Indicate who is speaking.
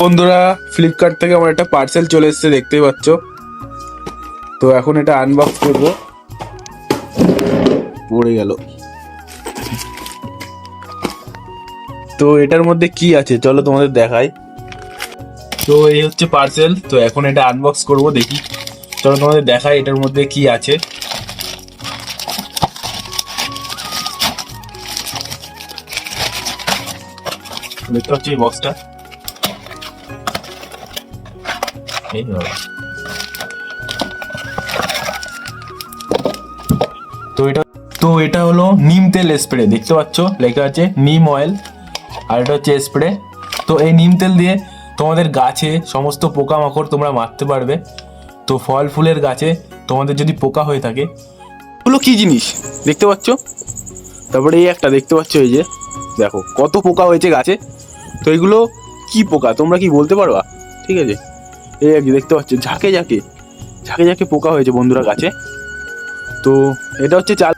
Speaker 1: বন্ধুরা, ফ্লিপকার্ট থেকে আমার একটা পার্সেল চলে এসেছে, দেখতেই পাচ্ছ। তো এখন এটা আনবক্স করবো। পড়ে গেল। তো এটার মধ্যে কি আছে চলো তোমাদের দেখাই। তো এই হচ্ছে পার্সেল। তো এখন এটা আনবক্স করব, দেখি। চলো তোমাদের দেখাই এটার মধ্যে কি আছে। দেখতে পাচ্ছ এই বক্সটা। এই বাবা। তো এটা হলো নিম তেল স্প্রে, দেখতে পাচ্ছ লেখা আছে নিম অয়েল, আর এটা হচ্ছে স্প্রে। তো এই নিম তেল দিয়ে তোমাদের গাছে সমস্ত পোকামাকড় তোমরা মারতে পারবে। তো ফল ফুলের গাছে তোমাদের যদি পোকা হয়ে থাকে, এগুলো কি জিনিস দেখতে পাচ্ছ। তারপরে এই একটা দেখতে পাচ্ছ, এই যে দেখো কত পোকা হয়েছে গাছে। তো এগুলো কি পোকা তোমরা কি বলতে পারবা? ঠিক আছে, এই আর কি দেখতে পাচ্ছ ঝাঁকে ঝাঁকে পোকা হয়েছে বন্ধুরা গাছে। তো এটা হচ্ছে চাল।